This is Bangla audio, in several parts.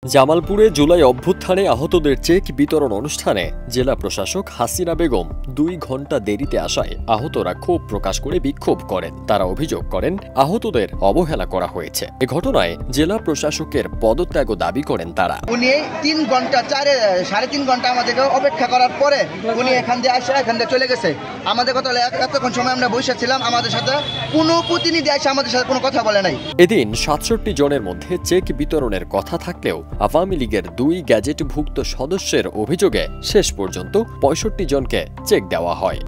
জামালপুরে জুলাই অভ্যুত্থানে আহতদের চেক বিতরণ অনুষ্ঠানে জেলা প্রশাসক হাসিনা বেগম 2 ঘণ্টা দেরিতে আসায় আহতরা ক্ষোভ প্রকাশ করে বিক্ষোভ করেন। তারা অভিযোগ করেন আহতদের অবহেলা করা হয়েছে। এ ঘটনায় জেলা প্রশাসকের পদত্যাগ দাবি করেন তারা। উনি 3 ঘণ্টা 3.5 ঘণ্টা আমাদেরকে অপেক্ষা করার পরে উনি এখান দিয়ে চলে গেছে। আমাদের কথা এতক্ষণ সময় আমরা বসে ছিলাম, আমাদের সাথে কোনো প্রতিনিধি এসে আমাদের সাথে কোনো কথা বলে নাই। এদিন 67 জনের মধ্যে চেক বিতরণের কথা থাকলেও আওয়ামী লীগের 2 গ্যাজেটভুক্ত সদস্যের অভিযোগে শেষ পর্যন্ত 65 জনকে চেক দেওয়া হয়।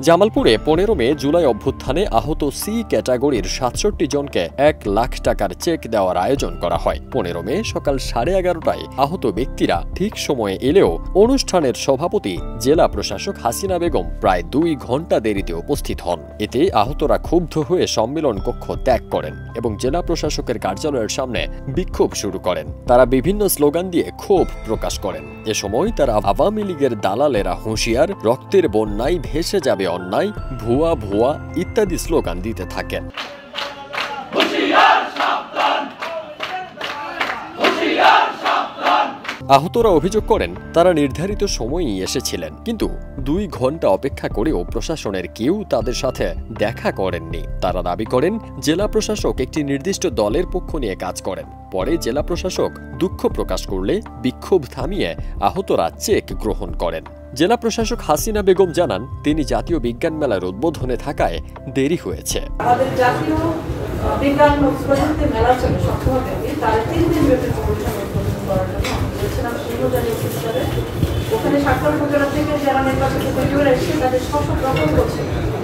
জামালপুরে 15 মে জুলাই অভ্যুত্থানে আহত সি ক্যাটাগরির 67 জনকে 1 লাখ টাকার চেক দেওয়ার আয়োজন করা হয়। 15 মে সকাল 11:30টায় আহত ব্যক্তিরা ঠিক সময়ে এলেও অনুষ্ঠানের সভাপতি জেলা প্রশাসক হাসিনা বেগম প্রায় 2 ঘণ্টা দেরিতে উপস্থিত হন। এতে আহতরা ক্ষুব্ধ হয়ে সম্মেলন কক্ষ ত্যাগ করেন এবং জেলা প্রশাসকের কার্যালয়ের সামনে বিক্ষোভ শুরু করেন। তারা বিভিন্ন স্লোগান দিয়ে ক্ষোভ প্রকাশ করেন। এ সময় তারা আওয়ামী লীগের দালালেরা হুঁশিয়ার, রক্তের বন্যায় ভেসে যাবে অন্যায়, ভুয়া ভুয়া ইত্যাদি স্লোগান দিতে থাকেন। আহতরা অভিযোগ করেন তারা নির্ধারিত সময়েই এসেছিলেন, কিন্তু 2 ঘণ্টা অপেক্ষা করেও প্রশাসনের কেউ তাদের সাথে দেখা করেননি। তারা দাবি করেন জেলা প্রশাসক একটি নির্দিষ্ট দলের পক্ষ নিয়ে কাজ করেন। পরে জেলা প্রশাসক দুঃখ প্রকাশ করলে বিক্ষোভ থামিয়ে আহতরা চেক গ্রহণ করেন। জেলা প্রশাসক হাসিনা বেগম জানান তিনি জাতীয় বিজ্ঞান মেলার উদ্বোধনে থাকায় দেরি হয়েছে। আমাদের জাতীয় বিজ্ঞান প্রযুক্তি মেলা চলে সপ্তাহব্যাপী, তার 3 দিন ব্যাপী অনুষ্ঠান উদ্বোধন করার জন্য আমি বলেছিলাম সিংহজানি হিসাবে ওখানে স্বাক্ষর উপজেলা থেকে যারা নির্বাচিত পরিবার এসেছে তাদের সব রকম করছে।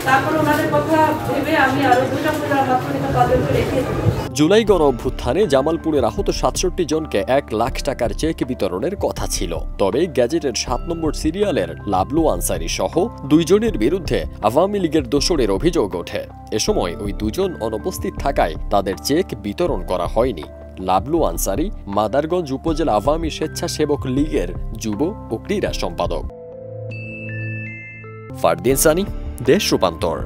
তারপরে ওনাদের কথা ভেবে আমি আরো 2টা প্রোগ্রাম মাত্র তাদেরকে রেখে দিই। জুলাই গণ অভ্যুত্থানে জামালপুরের আহত 67 জনকে 1 লাখ টাকার চেক বিতরণের কথা ছিল। তবে গ্যাজেটের 7 নম্বর সিরিয়ালের লাবলু আনসারি সহ 2 জনের বিরুদ্ধে আওয়ামী লীগের দোসরের অভিযোগ ওঠে। এ সময় ওই 2 জন অনুপস্থিত থাকায় তাদের চেক বিতরণ করা হয়নি। লাবলু আনসারি মাদারগঞ্জ উপজেলা আওয়ামী স্বেচ্ছাসেবক লীগের যুব ও ক্রীড়া সম্পাদক। ফারদিন সানি, দেশ রূপান্তর।